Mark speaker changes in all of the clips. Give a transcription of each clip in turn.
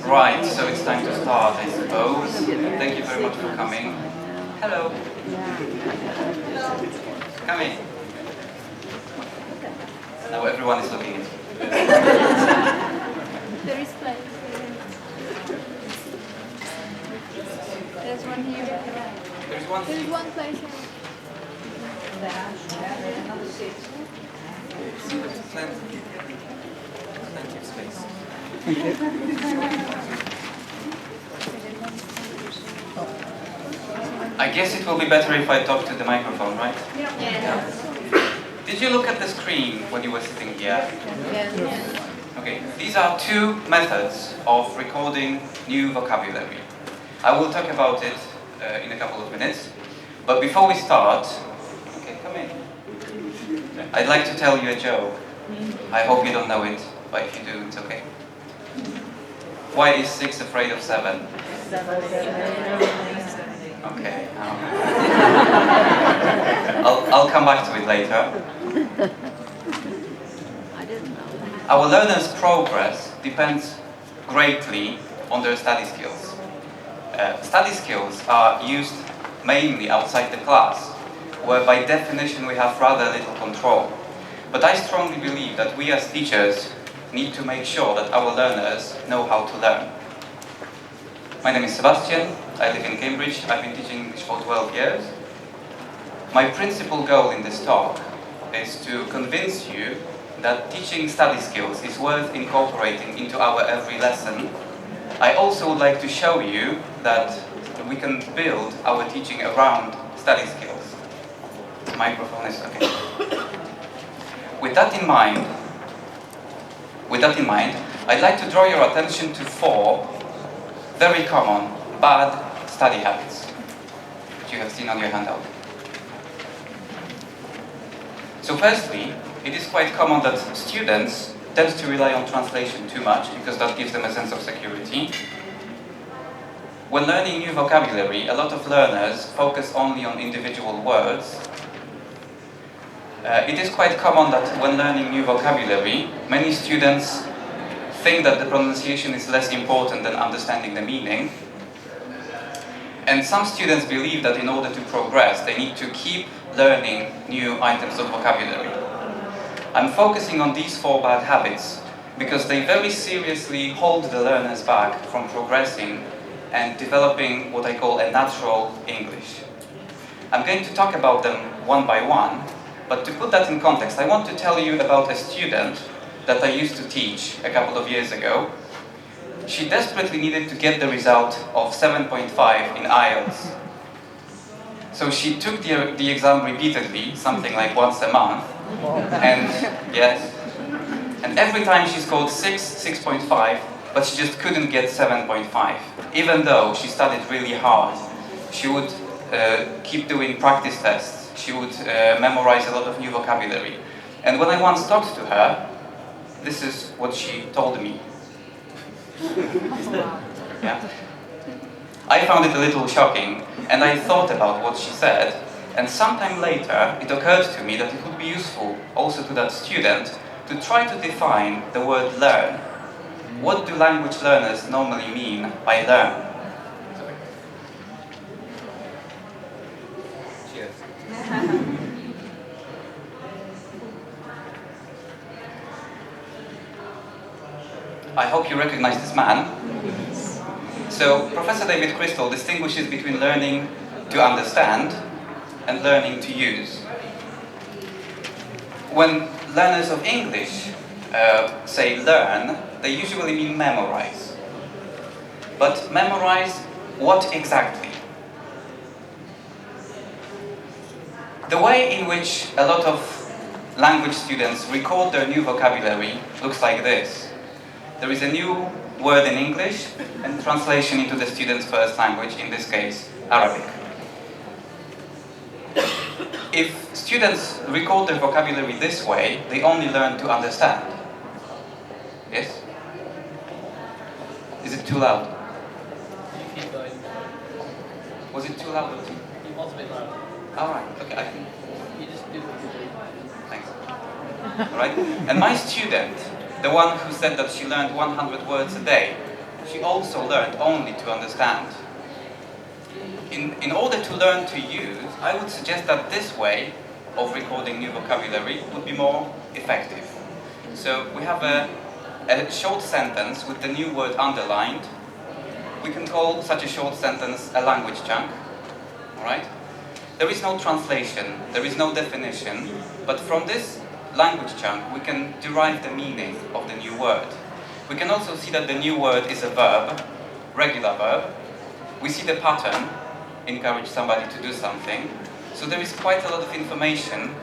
Speaker 1: Right, so it's time to start, I suppose. Thank you very much for coming. Hello. Come in. Now everyone is looking at you.
Speaker 2: There is place. There's one here.
Speaker 1: There's one
Speaker 2: There's
Speaker 1: seat.
Speaker 2: one place here.
Speaker 1: Plenty of space. I guess it will be better if I talk to the microphone, right?
Speaker 2: Yeah.
Speaker 1: Did you look at the screen when you were sitting here?
Speaker 2: Yeah.
Speaker 1: Okay, these are two methods of recording new vocabulary. I will talk about it in a couple of minutes. But before we start, okay, come in. I'd like to tell you a joke. I hope you don't know it, but if you do, it's okay. Why is 6 afraid of 7? Okay. I'll come back to it later. Our learners' progress depends greatly on their study skills. Study skills are used mainly outside the class, where by definition we have rather little control. But I strongly believe that we as teachers need to make sure that our learners know how to learn. My name is Sebastian, I live in Cambridge, I've been teaching English for 12 years. My principal goal in this talk is to convince you that teaching study skills is worth incorporating into our every lesson. I also would like to show you that we can build our teaching around study skills. The microphone is okay. With that in mind, I'd like to draw your attention to 4 very common bad study habits that you have seen on your handout. So firstly, it is quite common that students tend to rely on translation too much because that gives them a sense of security. When learning new vocabulary, a lot of learners focus only on individual words. It is quite common that when learning new vocabulary, many students think that the pronunciation is less important than understanding the meaning. And some students believe that in order to progress, they need to keep learning new items of vocabulary. I'm focusing on these 4 bad habits because they very seriously hold the learners back from progressing and developing what I call a natural English. I'm going to talk about them one by one, but to put that in context, I want to tell you about a student that I used to teach a couple of years ago. She desperately needed to get the result of 7.5 in IELTS. So she took the exam repeatedly, something like once a month, and yes, and every time she scored 6.5, but she just couldn't get 7.5. Even though she studied really hard, she would keep doing practice tests, she would memorize a lot of new vocabulary. And when I once talked to her, this is what she told me. Yeah. I found it a little shocking, and I thought about what she said, and sometime later it occurred to me that it would be useful also to that student to try to define the word learn. What do language learners normally mean by learn? Cheers. I hope you recognize this man. So, Professor David Crystal distinguishes between learning to understand and learning to use. When learners of English say learn, they usually mean memorize. But memorize what exactly? The way in which a lot of language students record their new vocabulary looks like this. There is a new word in English and translation into the student's first language, in this case, Arabic. If students record their vocabulary this way, they only learn to understand. Yes? Is it too loud?
Speaker 3: You keep going.
Speaker 1: Was it too loud?
Speaker 3: It was a bit loud.
Speaker 1: Alright, okay, I can...
Speaker 3: You just do what you do.
Speaker 1: Thanks. Alright? And my student, the one who said that she learned 100 words a day, she also learned only to understand. In order to learn to use, I would suggest that this way of recording new vocabulary would be more effective. So we have a short sentence with the new word underlined. We can call such a short sentence a language chunk. Alright? There is no translation, there is no definition, but from this language chunk we can derive the meaning of the new word. We can also see that the new word is a verb, regular verb. We see the pattern, encourage somebody to do something. So there is quite a lot of information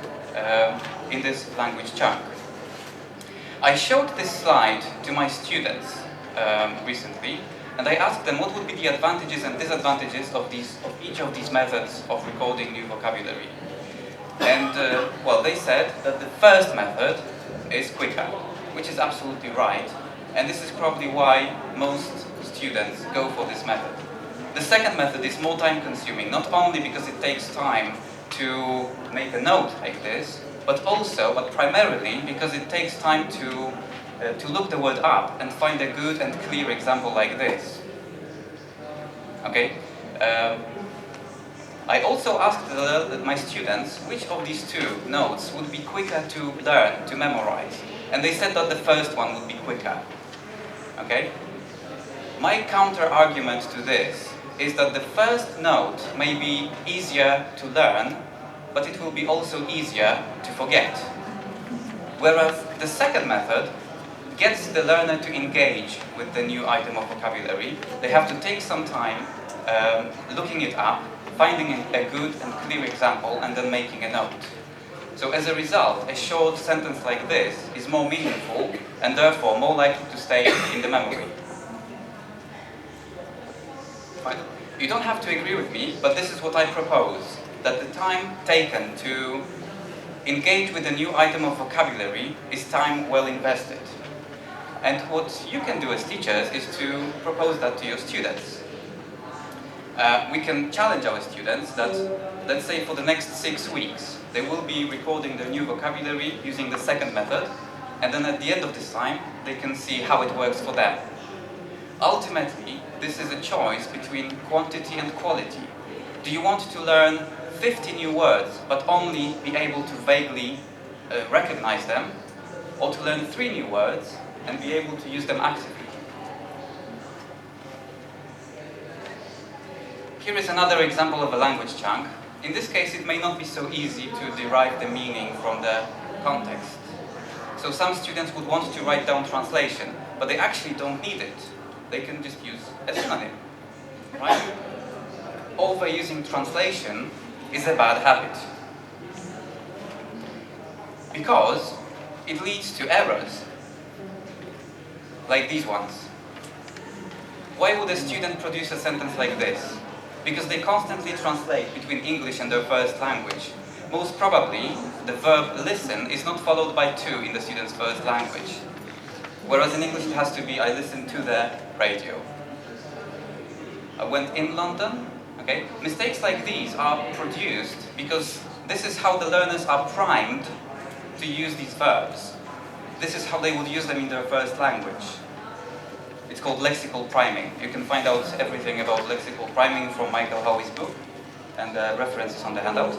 Speaker 1: in this language chunk. I showed this slide to my students recently, and I asked them what would be the advantages and disadvantages of each of these methods of recording new vocabulary. And well, they said that the first method is quicker, which is absolutely right, and this is probably why most students go for this method. The second method is more time consuming, not only because it takes time to make a note like this, but primarily because it takes time to look the word up and find a good and clear example like this. Okay? I also asked my students which of these two notes would be quicker to learn, to memorize, and they said that the first one would be quicker. Okay? My counter-argument to this is that the first note may be easier to learn, but it will be also easier to forget. Whereas the second method gets the learner to engage with the new item of vocabulary. They have to take some time looking it up, finding a good and clear example, and then making a note. So as a result, a short sentence like this is more meaningful and therefore more likely to stay in the memory. Fine. You don't have to agree with me, but this is what I propose, that the time taken to engage with a new item of vocabulary is time well invested. And what you can do as teachers is to propose that to your students. We can challenge our students that, let's say for the next 6 weeks, they will be recording the new vocabulary using the second method, and then at the end of this time, they can see how it works for them. Ultimately, this is a choice between quantity and quality. Do you want to learn 50 new words, but only be able to vaguely recognize them, or to learn 3 new words and be able to use them actively? Here is another example of a language chunk. In this case, it may not be so easy to derive the meaning from the context. So some students would want to write down translation, but they actually don't need it. They can just use a synonym, right? Overusing translation is a bad habit, because it leads to errors, like these ones. Why would a student produce a sentence like this? Because they constantly translate between English and their first language. Most probably, the verb listen is not followed by to in the student's first language. Whereas in English it has to be, I listened to the radio. I went in London. Okay? Mistakes like these are produced because this is how the learners are primed to use these verbs. This is how they would use them in their first language. It's called lexical priming. You can find out everything about lexical priming from Michael Howey's book, and references on the handout.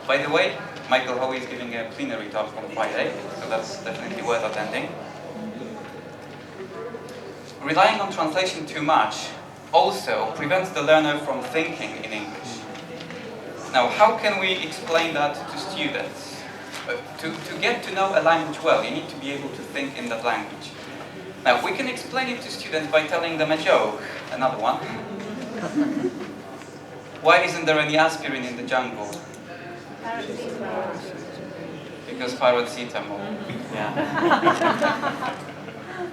Speaker 1: By the way, Michael Howey is giving a plenary talk on Friday, so that's definitely worth attending. Relying on translation too much also prevents the learner from thinking in English. Now, how can we explain that to students? To get to know a language well, you need to be able to think in that language. Now, we can explain it to students by telling them a joke. Another one. Why isn't there any aspirin in the jungle? Because paracetamol. Yeah.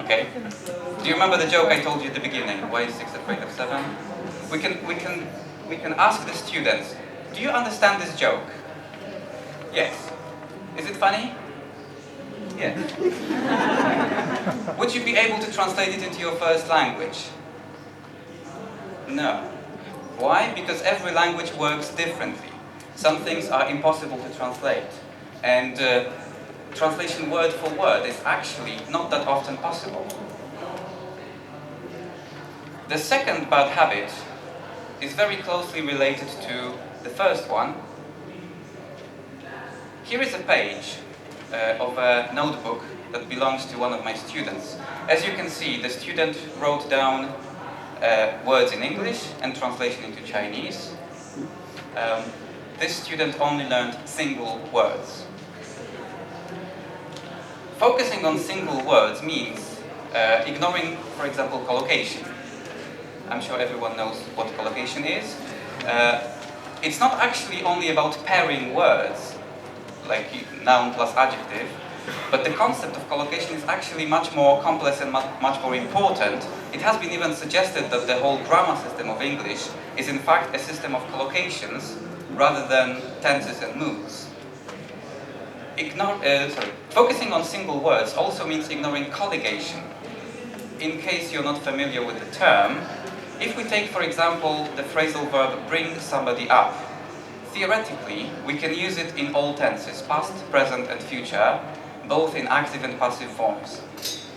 Speaker 1: Okay. Do you remember the joke I told you at the beginning? Why is 6 afraid of 7? We can ask the students, do you understand this joke? Yes. Is it funny? Yes. Would you be able to translate it into your first language? No. Why? Because every language works differently. Some things are impossible to translate. And translation word for word is actually not that often possible. The second bad habit is very closely related to the first one. Here is a page of a notebook that belongs to one of my students. As you can see, the student wrote down words in English and translation into Chinese. This student only learned single words. Focusing on single words means ignoring, for example, collocation. I'm sure everyone knows what collocation is. It's not actually only about pairing words, like noun plus adjective, but the concept of collocation is actually much more complex and much more important. It has been even suggested that the whole grammar system of English is in fact a system of collocations rather than tenses and moods. Focusing on single words also means ignoring colligation. In case you're not familiar with the term, if we take, for example, the phrasal verb bring somebody up, theoretically, we can use it in all tenses, past, present, and future, both in active and passive forms.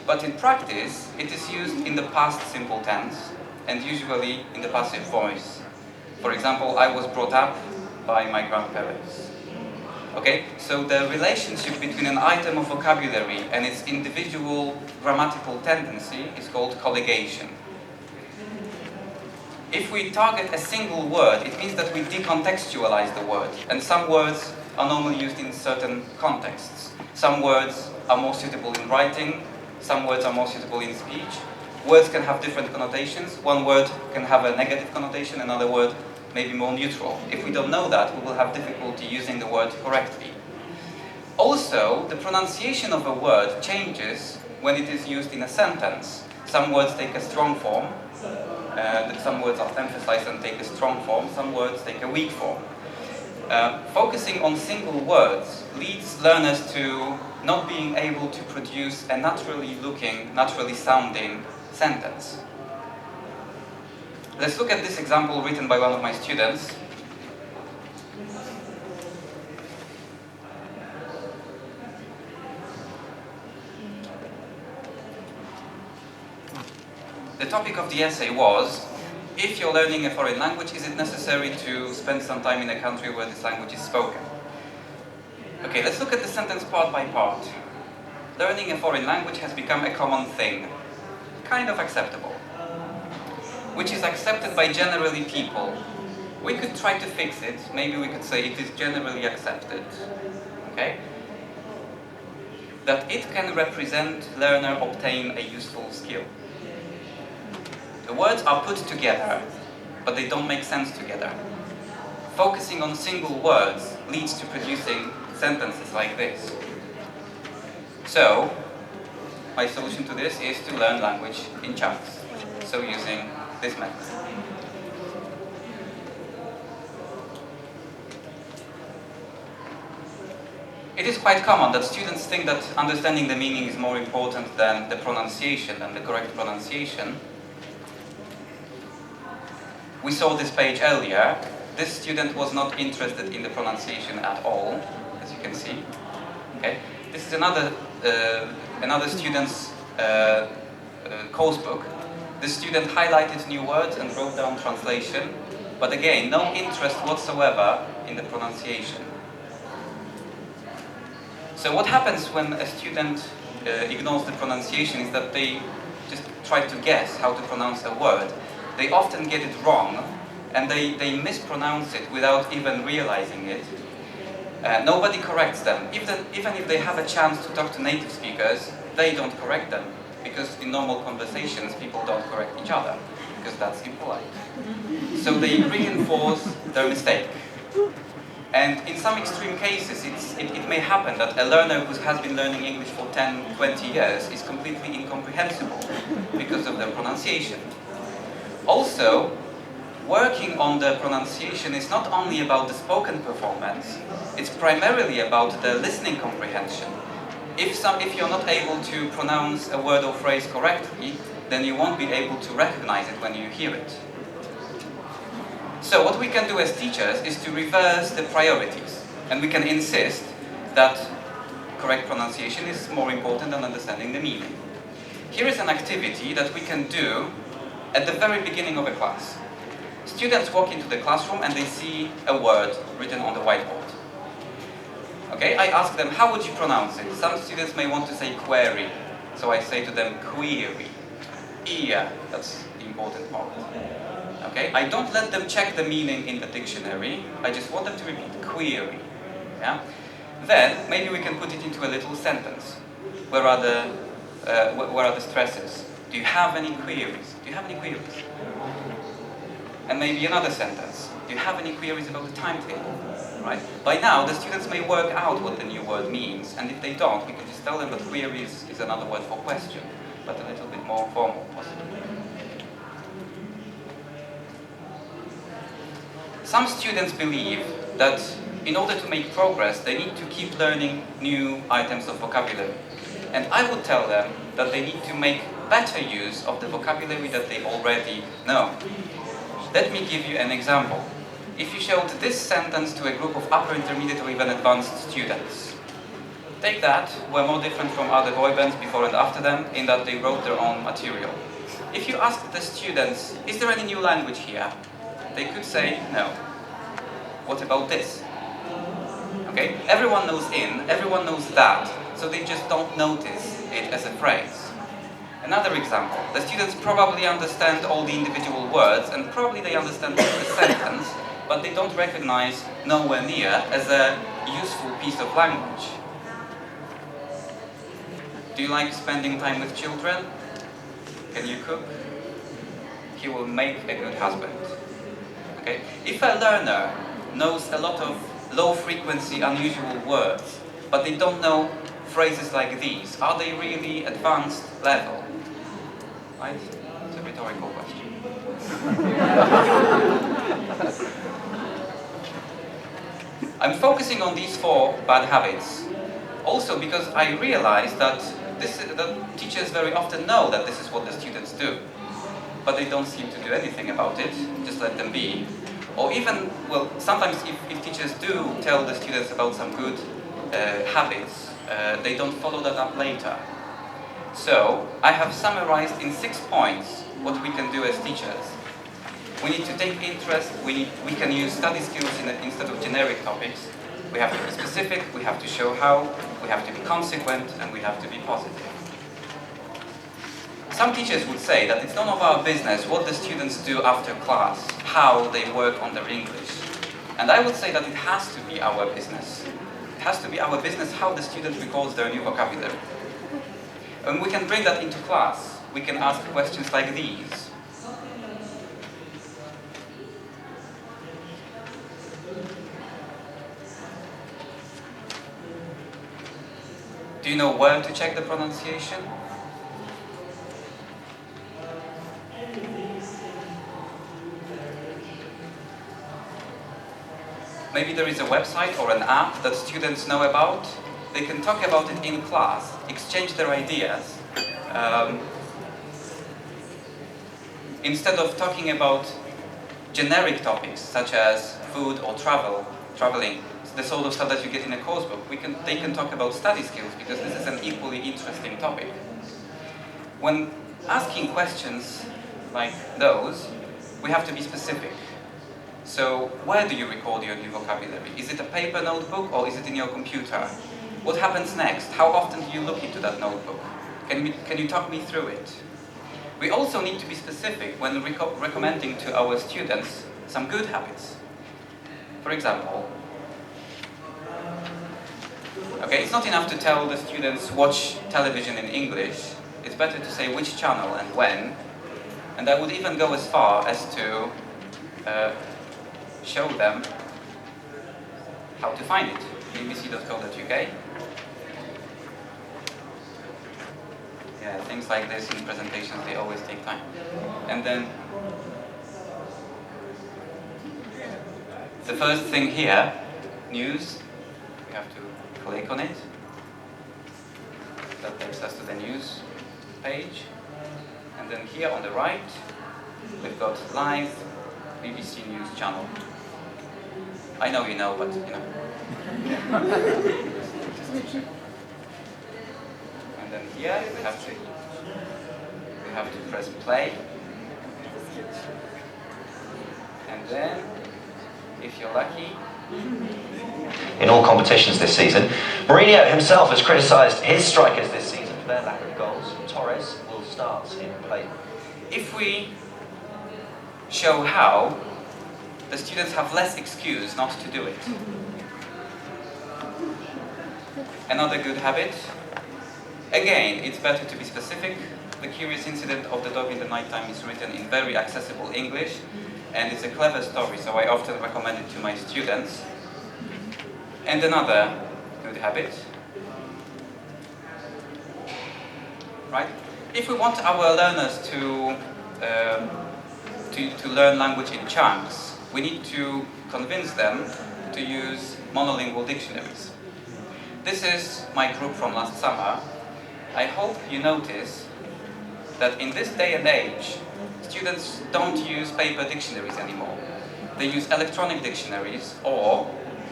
Speaker 1: But in practice, it is used in the past simple tense, and usually in the passive voice. For example, I was brought up by my grandparents. Okay, so the relationship between an item of vocabulary and its individual grammatical tendency is called colligation. If we target a single word, it means that we decontextualize the word, and some words are normally used in certain contexts. Some words are more suitable in writing, some words are more suitable in speech. Words can have different connotations. One word can have a negative connotation, another word may be more neutral. If we don't know that, we will have difficulty using the word correctly. Also, the pronunciation of a word changes when it is used in a sentence. Some words take a strong form, some words are emphasized and take a strong form, some words take a weak form. Focusing on single words leads learners to not being able to produce a naturally looking, naturally sounding sentence. Let's look at this example written by one of my students. The topic of the essay was, if you're learning a foreign language, is it necessary to spend some time in a country where this language is spoken? Okay, let's look at the sentence part by part. Learning a foreign language has become a common thing, kind of acceptable, which is accepted by generally people. We could try to fix it. Maybe we could say it is generally accepted, okay? That it can represent learner obtain a useful skill. The words are put together, but they don't make sense together. Focusing on single words leads to producing sentences like this. So, my solution to this is to learn language in chunks. So using this method. It is quite common that students think that understanding the meaning is more important than the pronunciation, than the correct pronunciation. We saw this page earlier. This student was not interested in the pronunciation at all, as you can see. Okay. This is another student's course book. The student highlighted new words and wrote down translation, but again, no interest whatsoever in the pronunciation. So what happens when a student ignores the pronunciation is that they just try to guess how to pronounce a word. They often get it wrong, and they mispronounce it without even realizing it. Nobody corrects them. Even if they have a chance to talk to native speakers, they don't correct them. Because in normal conversations, people don't correct each other, because that's impolite. So they reinforce their mistake. And in some extreme cases, it may happen that a learner who has been learning English for 10, 20 years is completely incomprehensible because of their pronunciation. Also, working on the pronunciation is not only about the spoken performance, it's primarily about the listening comprehension. If you're not able to pronounce a word or phrase correctly, then you won't be able to recognize it when you hear it. So what we can do as teachers is to reverse the priorities, and we can insist that correct pronunciation is more important than understanding the meaning. Here is an activity that we can do at the very beginning of a class. Students walk into the classroom and they see a word written on the whiteboard. Okay, I ask them, how would you pronounce it? Some students may want to say query, so I say to them, query. Yeah, that's the important part. Okay, I don't let them check the meaning in the dictionary, I just want them to repeat, query. Yeah? Then, maybe we can put it into a little sentence. Where are the stresses? Do you have any queries? Do you have any queries? And maybe another sentence. Do you have any queries about the timetable? Right? By now, the students may work out what the new word means, and if they don't, we can just tell them that queries is another word for question, but a little bit more formal, possibly. Some students believe that in order to make progress, they need to keep learning new items of vocabulary. And I would tell them that they need to make better use of the vocabulary that they already know. Let me give you an example. If you showed this sentence to a group of upper intermediate or even advanced students, take that, we're more different from other boy bands before and after them in that they wrote their own material. If you asked the students, is there any new language here? They could say, no. What about this? Okay, everyone knows in, everyone knows that, so they just don't notice it as a phrase. Another example, the students probably understand all the individual words and probably they understand the sentence, but they don't recognize nowhere near as a useful piece of language. Do you like spending time with children? Can you cook? He will make a good husband. Okay? If a learner knows a lot of low-frequency, unusual words, but they don't know phrases like these, are they really advanced level? Right? It's a rhetorical question. I'm focusing on these 4 bad habits also because I realize that teachers very often know that this is what the students do, but they don't seem to do anything about it, just let them be. Or even, well, sometimes if teachers do tell the students about some good habits, they don't follow that up later. So, I have summarized in 6 points what we can do as teachers. We need to take interest, we can use study skills instead of generic topics. We have to be specific, we have to show how, we have to be consequent, and we have to be positive. Some teachers would say that it's none of our business what the students do after class, how they work on their English. And I would say that it has to be our business. It has to be our business how the student recalls their new vocabulary. And we can bring that into class. We can ask questions like these. Do you know where to check the pronunciation? Maybe there is a website or an app that students know about. They can talk about it in class, exchange their ideas. Instead of talking about generic topics such as food or traveling, the sort of stuff that you get in a course book, they can talk about study skills because this is an equally interesting topic. When asking questions like those, we have to be specific. So, where do you record your new vocabulary? Is it a paper notebook or is it in your computer? What happens next? How often do you look into that notebook? Can you talk me through it? We also need to be specific when recommending to our students some good habits. For example, okay, it's not enough to tell the students watch television in English. It's better to say which channel and when. And I would even go as far as to show them how to find it. bbc.co.uk. Yeah, things like this in presentations, they always take time. And then the first thing here, news, we have to click on it. That takes us to the news page. And then here on the right, we've got live BBC News channel. I know you know, but you know. And then here we have to press play. And then, if you're lucky,
Speaker 4: in all competitions this season. Mourinho himself has criticised his strikers this season for their lack of goals. Torres will start in play.
Speaker 1: if we show how, the students have less excuse not to do it. Another good habit. Again, it's better to be specific. The curious incident of the dog in the nighttime is written in very accessible English, and it's a clever story, so I often recommend it to my students. And another good habit, right? If we want our learners to learn language in chunks, we need to convince them to use monolingual dictionaries. This is my group from last summer. I hope you notice that in this day and age, students don't use paper dictionaries anymore. They use electronic dictionaries, or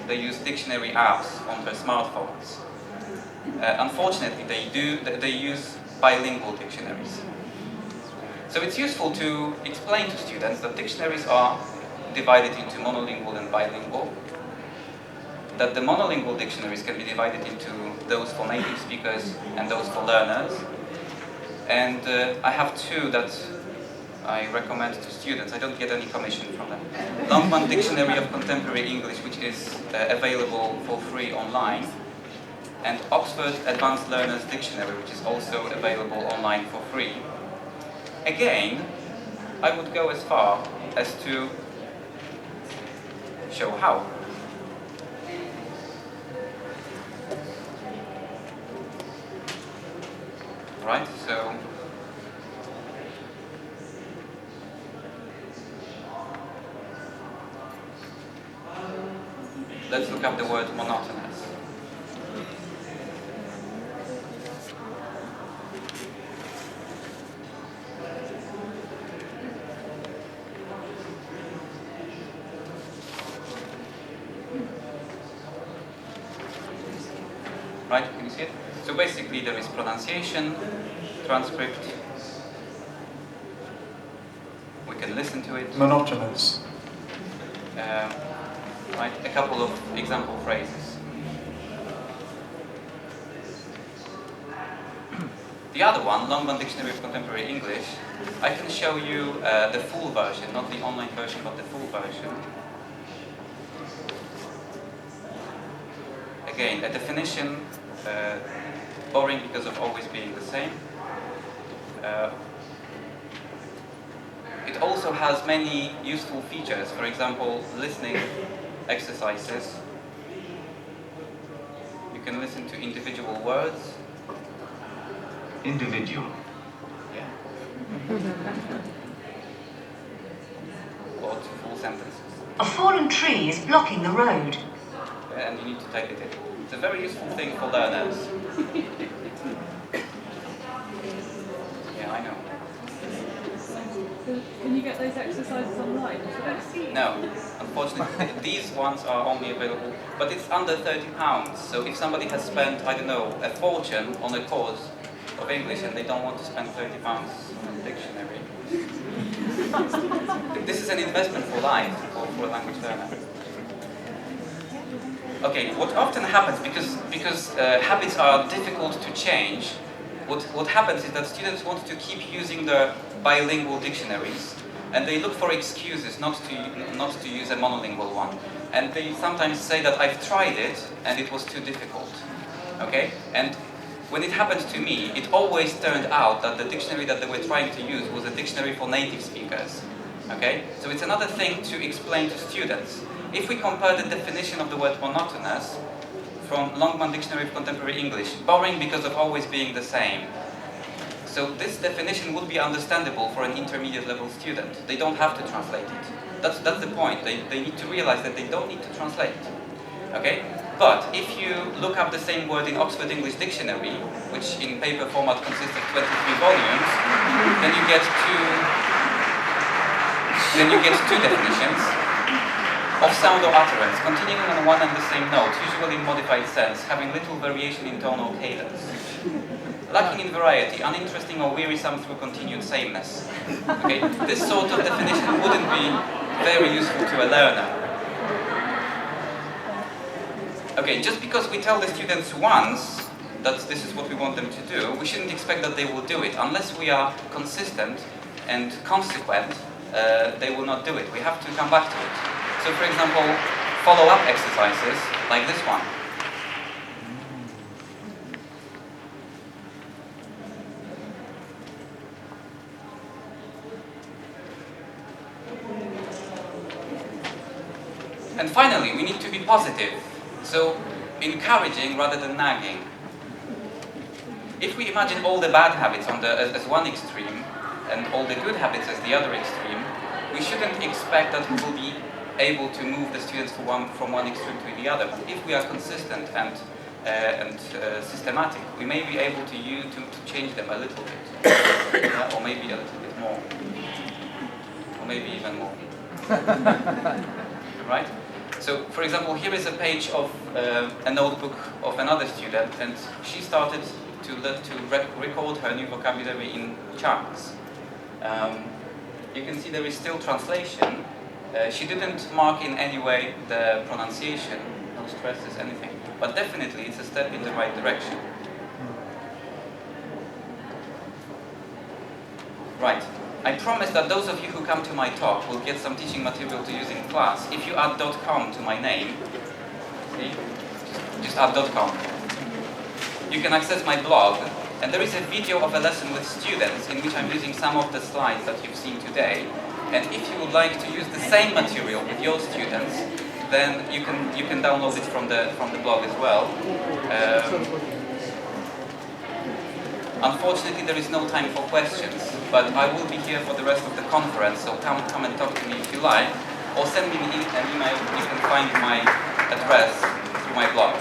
Speaker 1: they use dictionary apps on their smartphones. Unfortunately, they use bilingual dictionaries. So it's useful to explain to students that dictionaries are divided into monolingual and bilingual, that the monolingual dictionaries can be divided into those for native speakers and those for learners. And I have two that I recommend to students. I don't get any commission from them. Longman Dictionary of Contemporary English, which is available for free online, and Oxford Advanced Learners Dictionary, which is also available online for free. Again, I would go as far as to show how. Right, so let's look up the word monotonous. Right, can you see it? So basically there is pronunciation, transcript, we can listen to it.
Speaker 5: Monotonous.
Speaker 1: Right, a couple of example phrases. The other one, Longman Dictionary of Contemporary English, I can show you the full version, not the online version, but the full version. Again, a definition, boring because of always being the same. It also has many useful features, for example, listening exercises. You can listen to individual words.
Speaker 4: Individual.
Speaker 1: Yeah. Or to full sentences.
Speaker 6: A fallen tree is blocking the road.
Speaker 1: And you need to type it in. It's a very useful thing for learners. Yeah, I know.
Speaker 7: Can you get those exercises online as well?
Speaker 1: No, unfortunately, these ones are only available, but it's under £30. So if somebody has spent, I don't know, a fortune on a course of English and they don't want to spend £30 on a dictionary, this is an investment for life, for a language learner. Okay, what often happens, because habits are difficult to change, what happens is that students want to keep using the bilingual dictionaries, and they look for excuses not to use a monolingual one. And they sometimes say that I've tried it and it was too difficult. Okay? And when it happened to me, it always turned out that the dictionary that they were trying to use was a dictionary for native speakers. Okay? So it's another thing to explain to students. If we compare the definition of the word monotonous from Longman Dictionary of Contemporary English, boring because of always being the same. So this definition would be understandable for an intermediate level student. They don't have to translate it. That's the point. They need to realize that they don't need to translate. Okay? But if you look up the same word in Oxford English Dictionary, which in paper format consists of 23 volumes, then you get two definitions of sound or utterance, continuing on one and the same note, usually in modified sense, having little variation in tone or cadence. lacking in variety, uninteresting or wearisome through continued sameness. Okay, this sort of definition wouldn't be very useful to a learner. Okay, just because we tell the students once that this is what we want them to do, we shouldn't expect that they will do it. Unless we are consistent and consequent, they will not do it. We have to come back to it. So, for example, follow-up exercises like this one. And finally, we need to be positive. So, encouraging rather than nagging. If we imagine all the bad habits as one extreme and all the good habits as the other extreme, we shouldn't expect that we will be able to move the students from one extreme to the other. But if we are consistent and systematic, we may be able to change them a little bit, or maybe a little bit more, or maybe even more. Right? So, for example, here is a page of a notebook of another student, and she started to record her new vocabulary in chunks. You can see there is still translation. She didn't mark in any way the pronunciation, no stresses, anything. But definitely it's a step in the right direction. Right. I promise that those of you who come to my talk will get some teaching material to use in class. If you add .com to my name, see? Just add .com. You can access my blog, and there is a video of a lesson with students in which I'm using some of the slides that you've seen today. And if you would like to use the same material with your students, then you can download it from the blog as well. Unfortunately, there is no time for questions, but I will be here for the rest of the conference, so come and talk to me if you like, or send me an email. You can find my address through my blog.